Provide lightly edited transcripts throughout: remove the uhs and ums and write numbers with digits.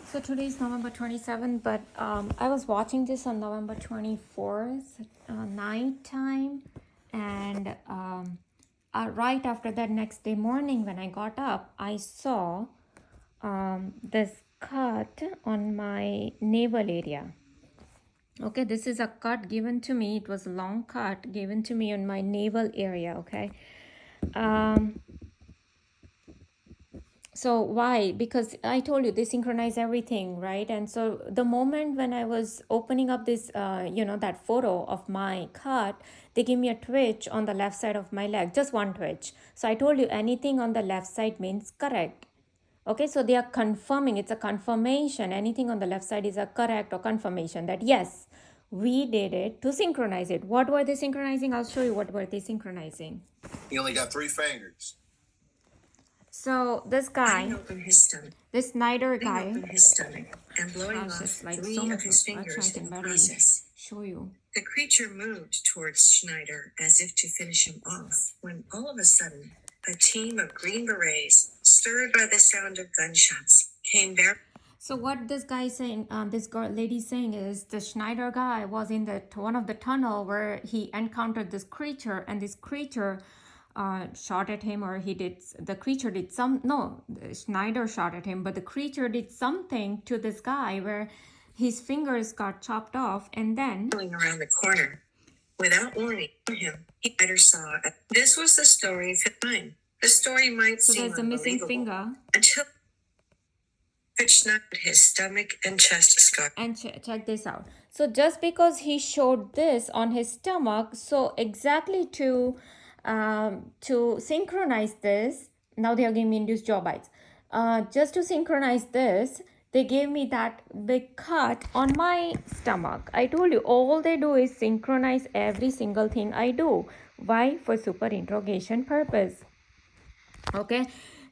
So today is November 27th, but I was watching this on November 24th night time, and right after that, next day morning when I got up, I saw this cut on my navel area. Okay, this is a cut given to me. It was a long cut given to me on my navel area. Okay. Um, So why? Because I told you they synchronize everything, right? And so the moment when I was opening up this, that photo of my cut, they give me a twitch on the left side of my leg, just one twitch. So I told you anything on the left side means correct. Okay, so they are confirming, it's a confirmation. Anything on the left side is a correct or confirmation that yes, we did it to synchronize it. What were they synchronizing? I'll show you what were they synchronizing. He only got 3 fingers. So this guy, open his stomach. this Snyder guy, Open his stomach and blowing gosh, off it's like three so of much. his Actually, I fingers can in the barely process. show you. The creature moved towards Schneider as if to finish him off, when all of a sudden, a team of Green Berets, stirred by the sound of gunshots, came there. So what this guy is saying, this girl lady saying is the Schneider guy was in the one of the tunnel where he encountered this creature, and this creature shot at him, or the creature did Schneider shot at him, but the creature did something to this guy where his fingers got chopped off, and then Going around the corner. Without warning him, he later saw it. This was the story of his time. The story might so seem there's a missing unbelievable finger. until it snapped his stomach and chest scar. And check this out. So just because he showed this on his stomach, so exactly to synchronize this, now they are giving me induced jaw bites. Just to synchronize this, they gave me that big cut on my stomach. I told you all they do is synchronize every single thing I do. Why? For super interrogation purpose. Okay.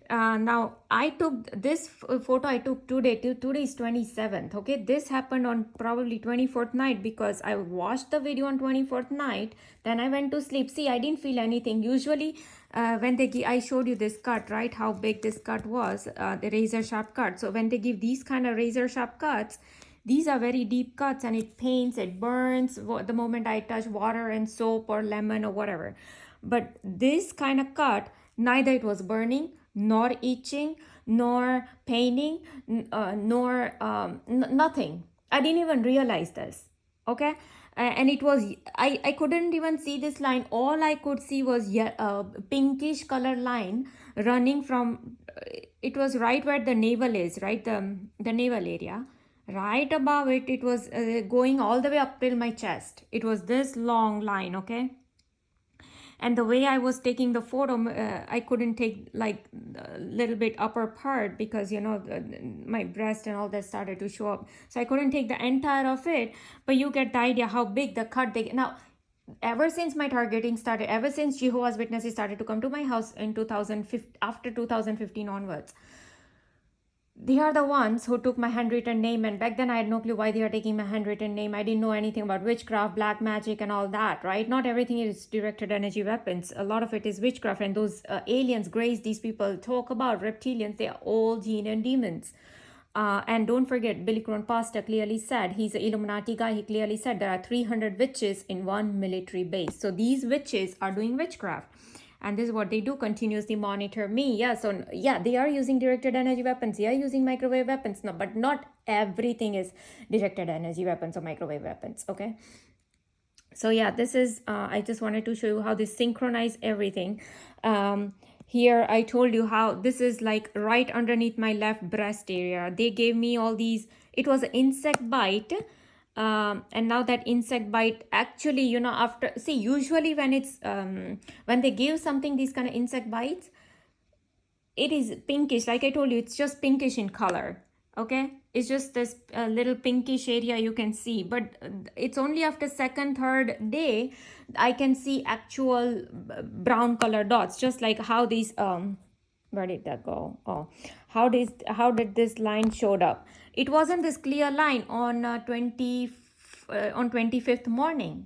Now I took this photo I took today. Today is 27th. Okay, this happened on probably 24th night because I watched the video on 24th night, then I went to sleep. See, I didn't feel anything. Usually when I showed you this cut, right, how big this cut was, the razor sharp cut. So when they give these kind of razor sharp cuts, these are very deep cuts, and it pains, it burns the moment I touch water and soap or lemon or whatever. But this kind of cut, neither it was burning, nor itching, nor paining, nor nothing. I didn't even realize this. Okay. And it was, I couldn't even see this line. All I could see was a pinkish color line running from, it was right where the navel is, right? The navel area. Right above it, it was going all the way up till my chest. It was this long line, okay? And the way I was taking the photo, I couldn't take like a little bit upper part because my breast and all that started to show up, so I couldn't take the entire of it. But you get the idea how big the cut they get. Now, ever since my targeting started, ever since Jehovah's Witnesses started to come to my house in 2015, after 2015 onwards, they are the ones who took my handwritten name, and back then I had no clue why they are taking my handwritten name. I didn't know anything about witchcraft, black magic, and all that, right? Not everything is directed energy weapons. A lot of it is witchcraft, and those aliens, greys, these people talk about, reptilians, they are all jinn and demons. And don't forget, Billy Crone Pastor clearly said, he's an Illuminati guy, he clearly said there are 300 witches in one military base. So these witches are doing witchcraft. And this is what they do, continuously monitor me. Yeah, so yeah, they are using directed energy weapons. They are using microwave weapons. No, but not everything is directed energy weapons or microwave weapons, okay? So yeah, this is, I just wanted to show you how they synchronize everything. Here, I told you how this is like right underneath my left breast area. They gave me all these, it was an insect bite. And now that insect bite actually, after, see, usually when it's, when they give something, these kind of insect bites, it is pinkish. Like I told you, it's just pinkish in color. Okay, it's just this little pinkish area you can see, but it's only after second, third day I can see actual brown color dots, just like how these where did that go? Oh, how did this line showed up? It wasn't this clear line on 25th morning.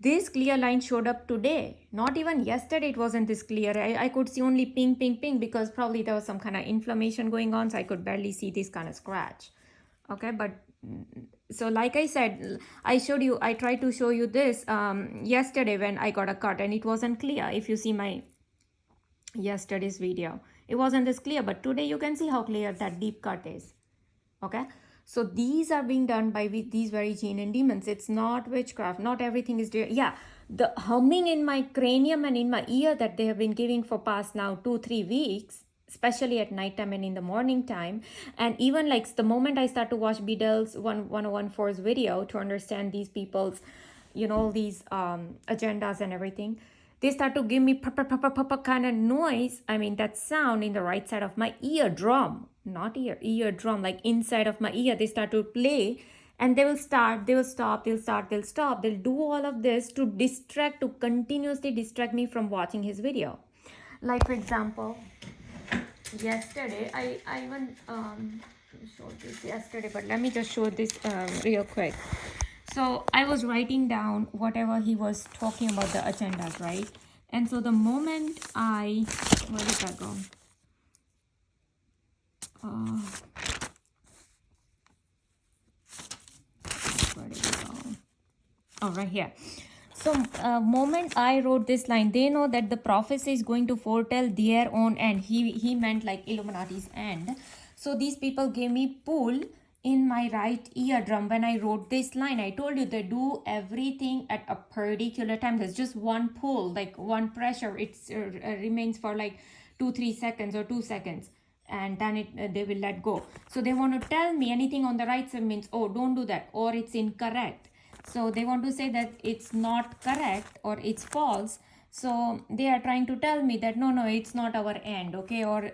This clear line showed up today. Not even yesterday it wasn't this clear. I could see only ping, ping, ping because probably there was some kind of inflammation going on, so I could barely see this kind of scratch. Okay, but so like I said, I tried to show you this yesterday when I got a cut and it wasn't clear. If you see my yesterday's video, it wasn't this clear, but today you can see how clear that deep cut is. Okay, so these are being done by these very jinn and demons. It's not witchcraft. Not everything is there. Yeah, the humming in my cranium and in my ear that they have been giving for past now 2-3 weeks, especially at night time and in the morning time, and even like the moment I start to watch Beadle's 1014's video to understand these people's, these agendas and everything, they start to give me kind of noise. I mean, that sound in the right side of my eardrum, not eardrum, like inside of my ear. They start to play and they will start, they will stop, they'll start, they'll stop. They'll do all of this to continuously distract me from watching his video. Like, for example, yesterday, I even showed this yesterday, but let me just show this real quick. So I was writing down whatever he was talking about the agendas, right? And so the moment where did that go? Where did it go? Oh, right here. So moment I wrote this line, they know that the prophecy is going to foretell their own end. He meant like Illuminati's end. So these people gave me pull in my right eardrum when I wrote this line. I told you they do everything at a particular time. There's just one pull, like one pressure. It remains for like 2-3 seconds or 2 seconds. And then they will let go. So they want to tell me anything on the right side means, oh, don't do that, or it's incorrect. So they want to say that it's not correct or it's false. So they are trying to tell me that no, it's not our end, okay? Or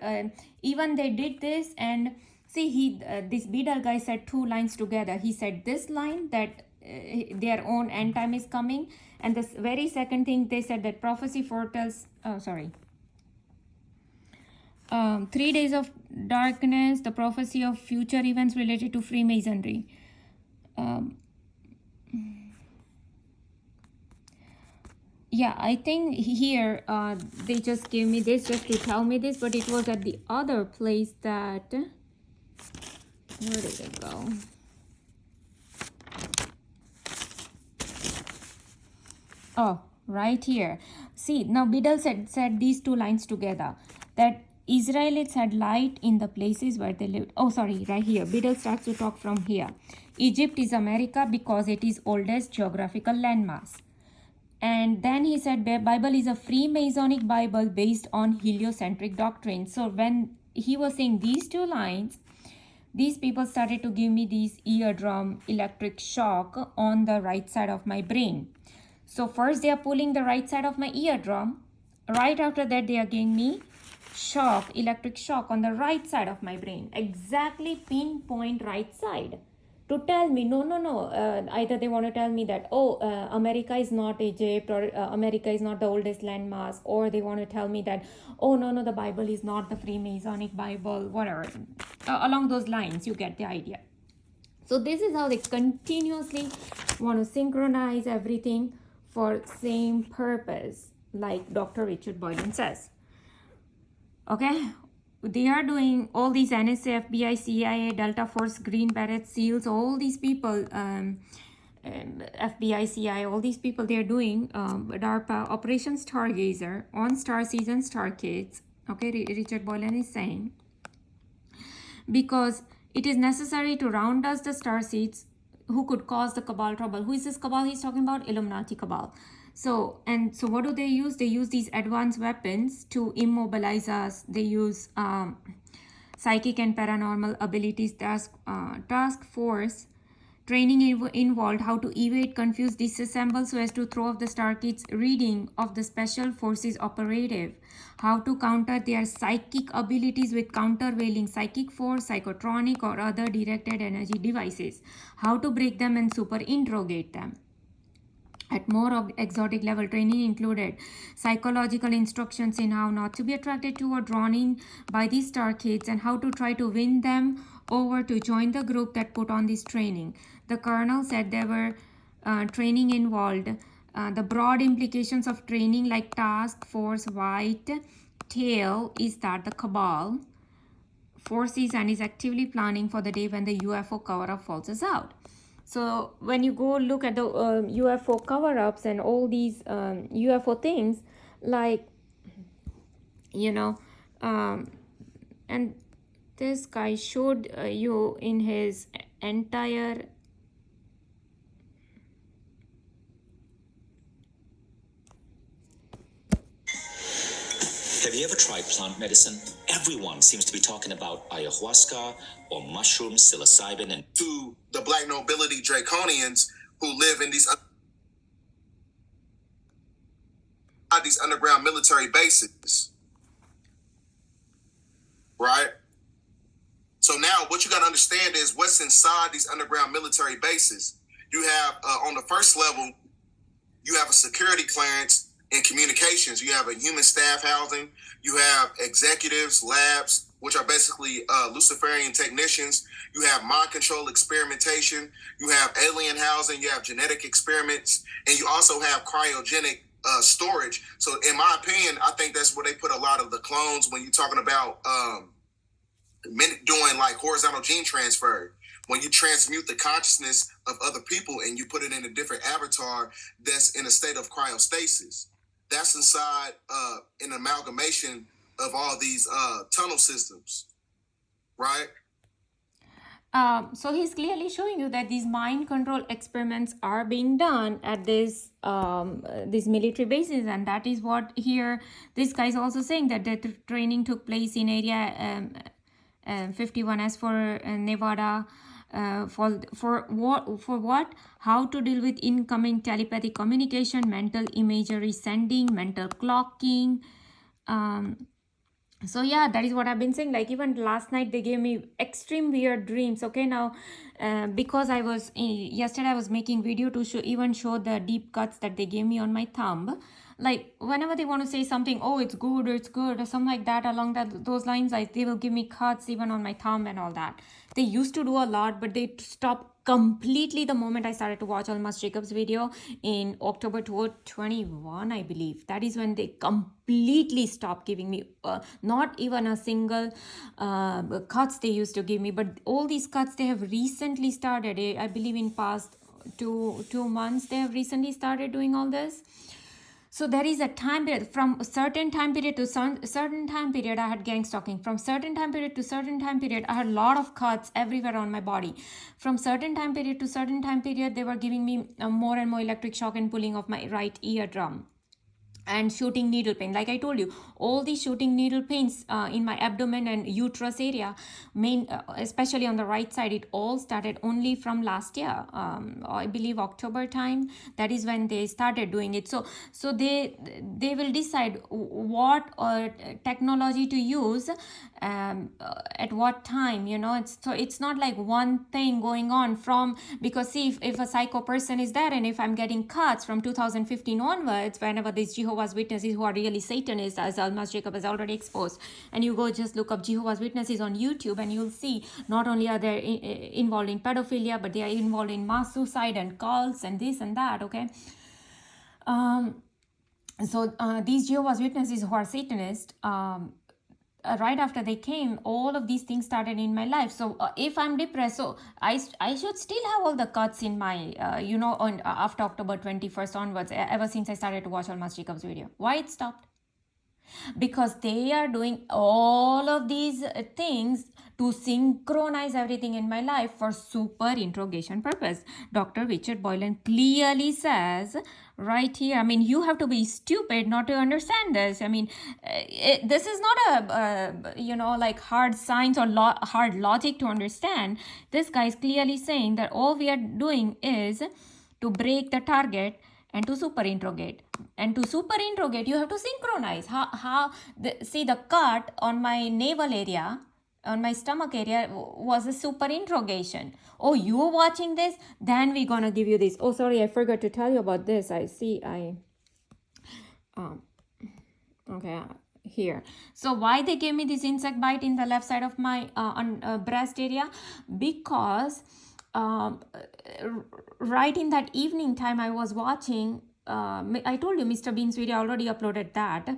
even they did this, and see, this Beadle guy said 2 lines together. He said this line that their own end time is coming, and this very second thing they said that prophecy foretells. 3 days of darkness, the prophecy of future events related to Freemasonry. Yeah, I think here they just gave me this just to tell me this, but it was at the other place that, where did it go? Oh, right here. See, now Biddle said these 2 lines together, that Israelites had light in the places where they lived. Oh, sorry, right here. Biddle starts to talk from here. Egypt is America because it is oldest geographical landmass. And then he said Bible is a Freemasonic Bible based on heliocentric doctrine. So when he was saying these 2 lines, these people started to give me these eardrum electric shock on the right side of my brain. So first they are pulling the right side of my eardrum. Right after that they are giving me electric shock on the right side of my brain. Exactly pinpoint right side. To tell me, no, either they want to tell me that, America is not Egypt, or America is not the oldest landmass, or they want to tell me that, oh, no, the Bible is not the Freemasonic Bible, whatever. Along those lines, you get the idea. So this is how they continuously want to synchronize everything for same purpose, like Dr. Richard Boylan says. Okay, they are doing all these NSA, FBI, CIA, Delta Force, Green Beret, SEALs, all these people, FBI, CIA, all these people, they are doing DARPA, Operation Stargazer, on Starseeds and Starkids. Okay, Richard Boylan is saying, because it is necessary to round us the starseeds who could cause the cabal trouble. Who is this cabal he's talking about? Illuminati cabal. So what do they use? They use these advanced weapons to immobilize us. They use psychic and paranormal abilities, task force training involved how to evade, confuse, disassemble so as to throw off the Starkids' reading of the Special Forces operative, how to counter their psychic abilities with countervailing psychic force, psychotronic or other directed energy devices, how to break them and super interrogate them. At more exotic level, training included psychological instructions in how not to be attracted to or drawn in by these star kids and how to try to win them over to join the group that put on this training. The colonel said there were training involved The broad implications of training like task force white tail is that the cabal foresees and is actively planning for the day when the UFO cover-up falls out. So when you go look at the UFO cover-ups and all these UFO things, like, you know, and this guy showed you in his entire. Have you ever tried plant medicine? Everyone seems to be talking about ayahuasca or mushrooms, psilocybin, and To the black nobility draconians who live in these underground military bases, right? So now what you got to understand is what's inside these underground military bases. You have on the first level, you have a security clearance in communications. You have a human staff housing. You have executives, labs, which are basically Luciferian technicians. You have mind control experimentation. You have alien housing. You have genetic experiments. And you also have cryogenic storage. So in my opinion, I think that's where they put a lot of the clones when you're talking about doing like horizontal gene transfer. When you transmute the consciousness of other people and you put it in a different avatar that's in a state of cryostasis, that's inside an amalgamation of all these tunnel systems, right? So he's clearly showing you that these mind control experiments are being done at these military bases, and that is what here this guy is also saying, that the training took place in area 51 for Nevada. For what? How to deal with incoming telepathic communication, mental imagery sending, mental clocking. So yeah, that is what I've been saying. Like even last night they gave me extreme weird dreams. Okay, now because I was yesterday I was making video to show the deep cuts that they gave me on my thumb. Like whenever they want to say something, oh it's good or something like that along those lines, like they will give me cuts even on my thumb and all that. They used to do a lot, but they stopped completely the moment I started to watch Almas Jacob's video in October 2021, I believe. That is when they completely stopped giving me not even a single cuts they used to give me, but all these cuts they have recently started. I believe in past two months they have recently started doing all this. So there is a time period, from a certain time period to certain time period I had gang stalking. From certain time period to certain time period I had a lot of cuts everywhere on my body. From certain time period to certain time period they were giving me more and more electric shock and pulling of my right eardrum and shooting needle pain. Like I told you, all these shooting needle pains in my abdomen and uterus area, especially on the right side, it all started only from last year, I believe October time. That is when they started doing it. So they will decide what technology to use at what time, it's not like one thing going on from, because see, if a psycho person is there and if I'm getting cuts from 2015 onwards, whenever these Jehovah's Witnesses who are really Satanists, as Almas Jacob has already exposed, and you go just look up Jehovah's Witnesses on YouTube and you'll see not only are they involved in pedophilia, but they are involved in mass suicide and cults and this and that. Okay, so these Jehovah's Witnesses who are Satanists, right after they came, all of these things started in my life. So if I'm depressed, so I should still have all the cuts in my on after October 21st onwards, ever since I started to watch Almas Jacob's video. Why it stopped? Because they are doing all of these things to synchronize everything in my life for super interrogation purpose. Dr. Richard Boylan clearly says right here, I mean, you have to be stupid not to understand this. I mean, this is not a like hard science or hard logic to understand. This guy is clearly saying that all we are doing is to break the target and to super interrogate. And to super interrogate, you have to synchronize. See, the cut on my navel area, on my stomach area, was a super interrogation. Oh, you are watching this? Then we're gonna give you this. Oh, sorry, I forgot to tell you about this. Okay, here. So why they gave me this insect bite in the left side of my breast area? Because right in that evening time I was watching I told you Mr. Bean's video, I already uploaded that.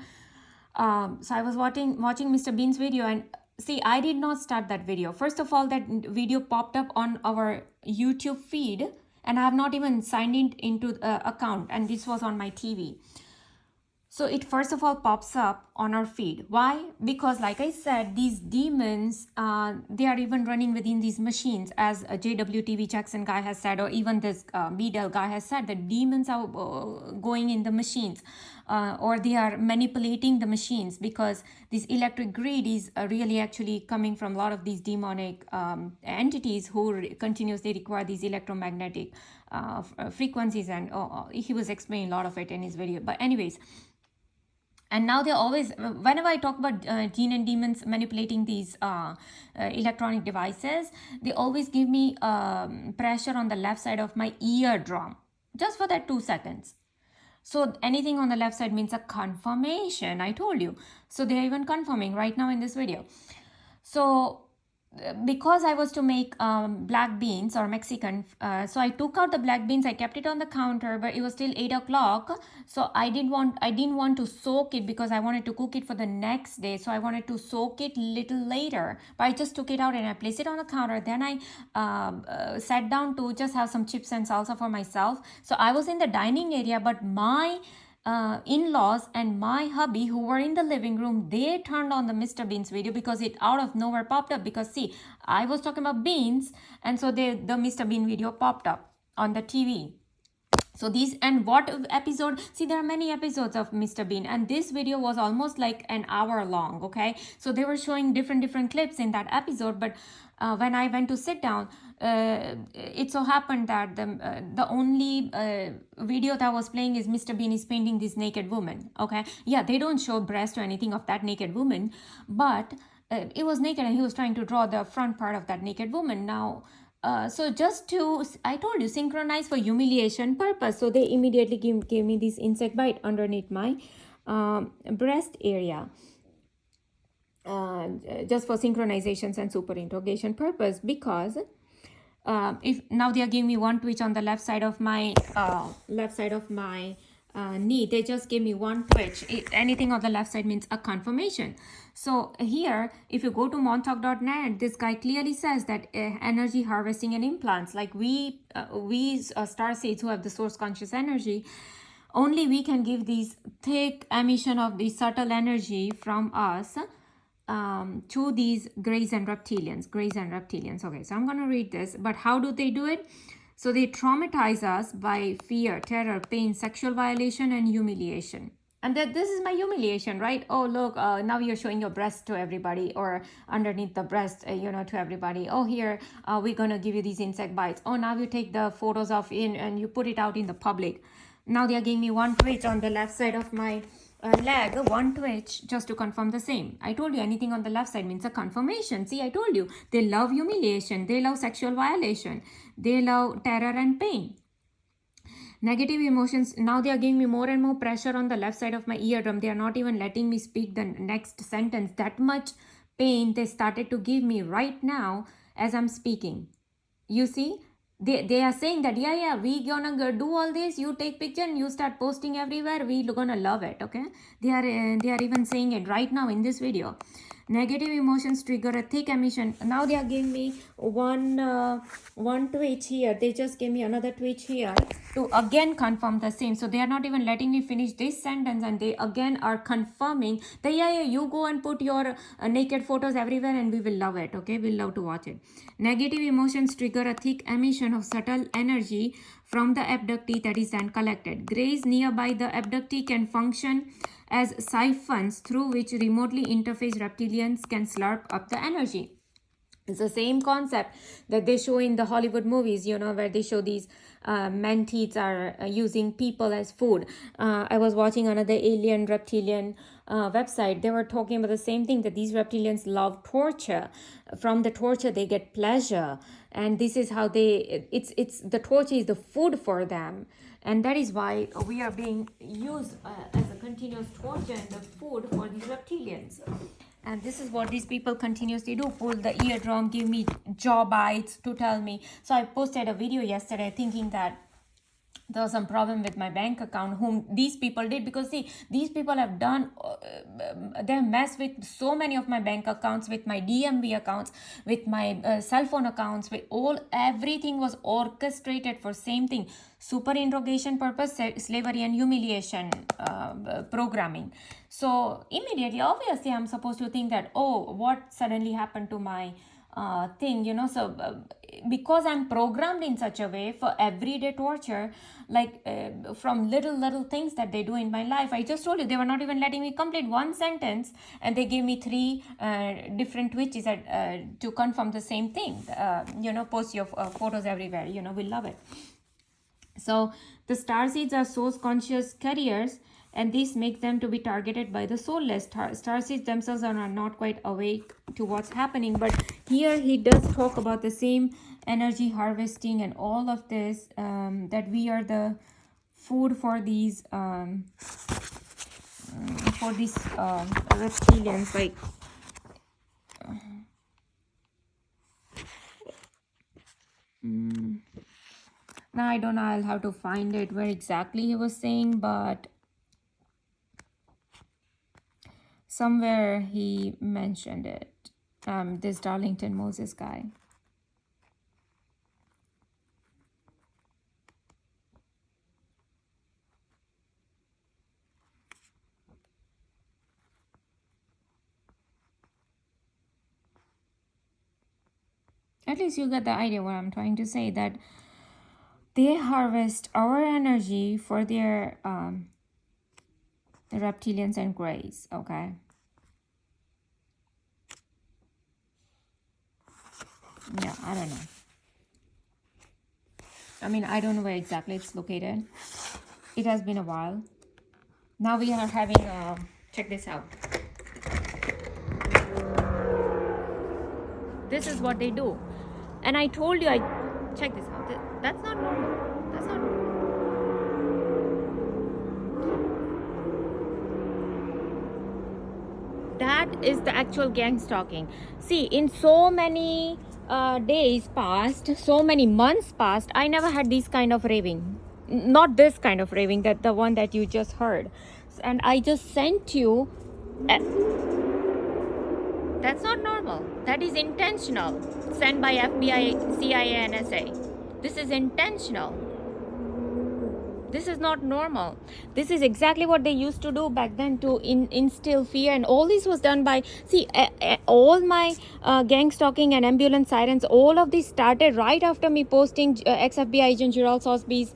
So I was watching Mr. Bean's video, and see, I did not start that video. First of all, that video popped up on our YouTube feed, and I have not even signed into the account, and this was on my TV. So it first of all pops up on our feed. Why? Because like I said, these demons, they are even running within these machines, as JWTV Jackson guy has said, or even this BDL guy has said, that demons are going in the machines, or they are manipulating the machines, because this electric grid is really actually coming from a lot of these demonic entities who continuously require these electromagnetic frequencies, and he was explaining a lot of it in his video. But anyways, and now they're always, whenever I talk about jinn and demons manipulating these electronic devices, they always give me pressure on the left side of my eardrum, just for that 2 seconds. So anything on the left side means a confirmation, I told you. So they're even confirming right now in this video. So because I was to make black beans or Mexican, so I took out the black beans, I kept it on the counter, but it was still 8 o'clock. So I didn't want to soak it, because I wanted to cook it for the next day. So I wanted to soak it little later, but I just took it out and I placed it on the counter. Then I sat down to just have some chips and salsa for myself. So I was in the dining area, but my in-laws and my hubby, who were in the living room, they turned on the Mr. Bean's video, because it out of nowhere popped up. Because see, I was talking about beans, and so the Mr. Bean video popped up on the TV. So these, and what episode, see, there are many episodes of Mr. Bean, and this video was almost like an hour long. Okay, so they were showing different clips in that episode, but when I went to sit down, it so happened that the only video that was playing is Mr. Bean is painting this naked woman. Okay, yeah, they don't show breast or anything of that naked woman, but it was naked, and he was trying to draw the front part of that naked woman. Now so just to, I told you, synchronize for humiliation purpose. So they immediately gave me this insect bite underneath my breast area, just for synchronizations and super interrogation purpose. Because if now they are giving me one twitch on the left side of my knee, they just gave me one twitch. Anything on the left side means a confirmation. So here, if you go to montauk.net, this guy clearly says that energy harvesting and implants, like we star seeds who have the source conscious energy, only we can give these thick emission of the subtle energy from us to these greys and reptilians. Okay, so I'm going to read this. But how do they do it? So they traumatize us by fear, terror, pain, sexual violation, and humiliation. And that this is my humiliation, right? Oh, look, now you're showing your breast to everybody, or underneath the breast, to everybody. Oh, here, we're going to give you these insect bites. Oh, now you take the photos of in and you put it out in the public. Now they are giving me one twitch on the left side of my leg, one twitch, just to confirm the same. I told you, anything on the left side means a confirmation. See, I told you, they love humiliation, they love sexual violation, they love terror and pain. Negative emotions, now they are giving me more and more pressure on the left side of my eardrum. They are not even letting me speak the next sentence. That much pain they started to give me right now as I'm speaking. You see, they are saying that, yeah, we gonna go do all this, you take picture and you start posting everywhere, we gonna love it. Okay, they are even saying it right now in this video. Negative emotions trigger a thick emission. Now they are giving me one twitch here. They just gave me another twitch here to again confirm the same. So they are not even letting me finish this sentence, and they again are confirming that yeah, you go and put your naked photos everywhere and we will love it. Okay, we'll love to watch it. Negative emotions trigger a thick emission of subtle energy from the abductee that is then collected. Grays nearby the abductee can function as siphons through which remotely interface reptilians can slurp up the energy. It's the same concept that they show in the Hollywood movies, where they show these manatees are using people as food. I was watching another alien reptilian website. They were talking about the same thing, that these reptilians love torture. From the torture, they get pleasure. And this is how it's the torture is the food for them. And that is why we are being used as a continuous torture and the food for these reptilians. And this is what these people continuously do. Pull the eardrum, give me jaw bites to tell me. So I posted a video yesterday thinking that there was some problem with my bank account, whom these people did, because see, these people have done they have messed with so many of my bank accounts, with my DMV accounts, with my cell phone accounts, with everything was orchestrated for same thing: super interrogation purpose, slavery and humiliation programming. So immediately, obviously, I'm supposed to think that, oh, what suddenly happened to my thing, so because I'm programmed in such a way for everyday torture, like from little things that they do in my life. I just told you, they were not even letting me complete one sentence, and they gave me three different twitches to confirm the same thing. Post your photos everywhere, we love it. So the starseeds are source conscious carriers, and this makes them to be targeted by the soulless. Starseeds themselves are not quite awake to what's happening, but here he does talk about the same energy harvesting and all of this, that we are the food for these reptilians, like now I don't know, I'll have to find it where exactly he was saying, but somewhere he mentioned it. This Darlington Moses guy. At least you get the idea what I'm trying to say, that they harvest our energy for their reptilians and greys, okay? Yeah, I don't know. I mean, I don't know where exactly it's located. It has been a while. Now we are having, check this out. This is what they do. And I told you, check this out. That's not normal. That's not normal. That is the actual gang stalking. See, in so many days past, so many months past, I never had this kind of raving. Not this kind of raving, that the one that you just heard. And I just sent you. That's not normal. That is intentional. Sent by FBI, CIA, and NSA. This is intentional. This is not normal. This is exactly what they used to do back then to instill fear, and all this was done by, see, all my gang stalking and ambulance sirens, all of this started right after me posting ex-FBI agent Gerald Sosby's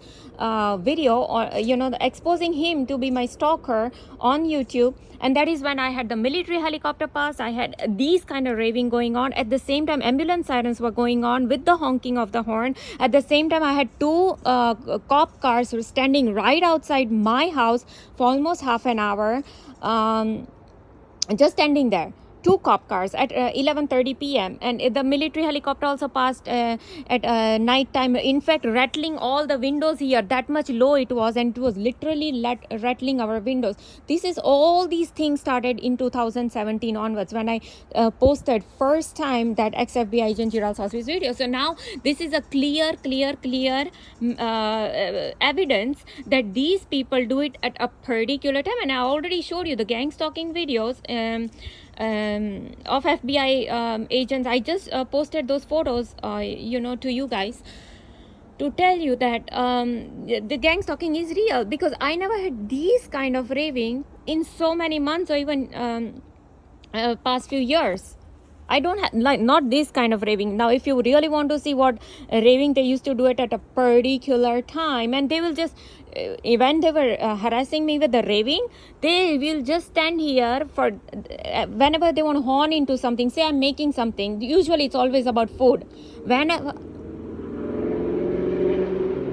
video, or exposing him to be my stalker on YouTube. And that is when I had the military helicopter pass. I had these kind of raving going on. At the same time, ambulance sirens were going on with the honking of the horn. At the same time, I had two cop cars were standing right outside my house for almost half an hour, just standing there. Two cop cars at 11:30 p.m. and the military helicopter also passed at night time. In fact, rattling all the windows here. That much low it was, and it was literally rattling our windows. This is all these things started in 2017 onwards, when I posted first time that ex-FBI agent Gerald Sosby's video. So now this is a clear evidence that these people do it at a particular time. And I already showed you the gang stalking videos of FBI agents. I just posted those photos to you guys, to tell you that the gang stalking is real, because I never had these kind of raving in so many months, or even past few years. I don't have, like, not this kind of raving. Now, if you really want to see what raving, they used to do it at a particular time, and they will just, when they were harassing me with the raving, they will just stand here for, whenever they want to horn into something, say I'm making something, usually it's always about food. Whenever,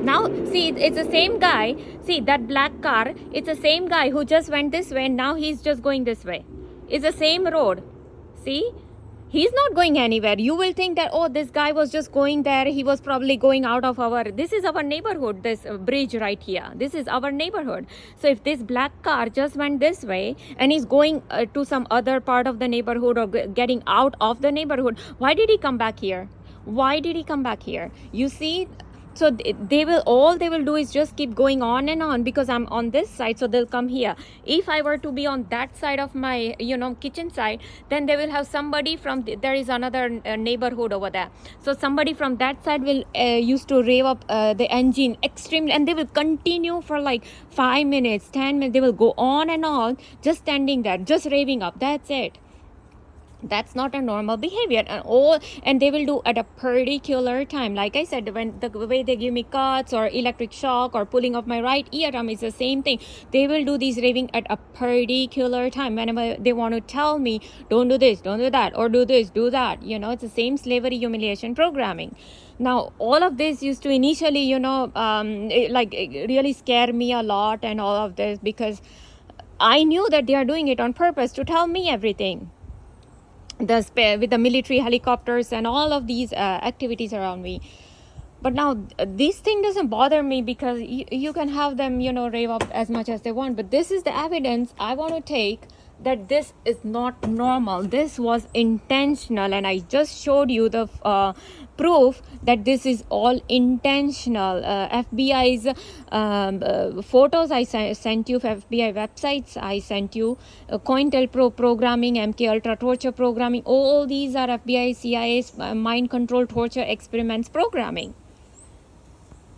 now, see, it's the same guy. See, that black car, it's the same guy who just went this way, and now he's just going this way. It's the same road. See? He's not going anywhere. You will think that, oh, this guy was just going there. He was probably going out of this is our neighborhood, this bridge right here. This is our neighborhood. So if this black car just went this way and he's going to some other part of the neighborhood, or getting out of the neighborhood, why did he come back here? Why did he come back here? You see, So they will do is just keep going on and on, because I'm on this side, so they'll come here. If I were to be on that side of my kitchen side, then they will have somebody from there is another neighborhood over there, so somebody from that side will used to rev up the engine extremely, and they will continue for like 5 minutes, 10 minutes. They will go on and on, just standing there, just raving up. That's it. That's not a normal behavior. And they will do at a particular time. Like I said, when the way they give me cuts or electric shock or pulling of my right eardrum is the same thing. They will do these raving at a particular time whenever they want to tell me, don't do this, don't do that, or do this, do that. It's the same slavery humiliation programming. Now all of this used to initially really scare me a lot, and all of this, because I knew that they are doing it on purpose to tell me everything. With the military helicopters and all of these activities around me. But now this thing doesn't bother me, because you can have them rave up as much as they want, but this is the evidence I want to take that this is not normal. This was intentional, and I just showed you the proof that this is all intentional. FBI's photos I sent you, FBI websites I sent you, COINTELPRO programming, MK Ultra torture programming, all these are FBI, CIA's mind control torture experiments programming.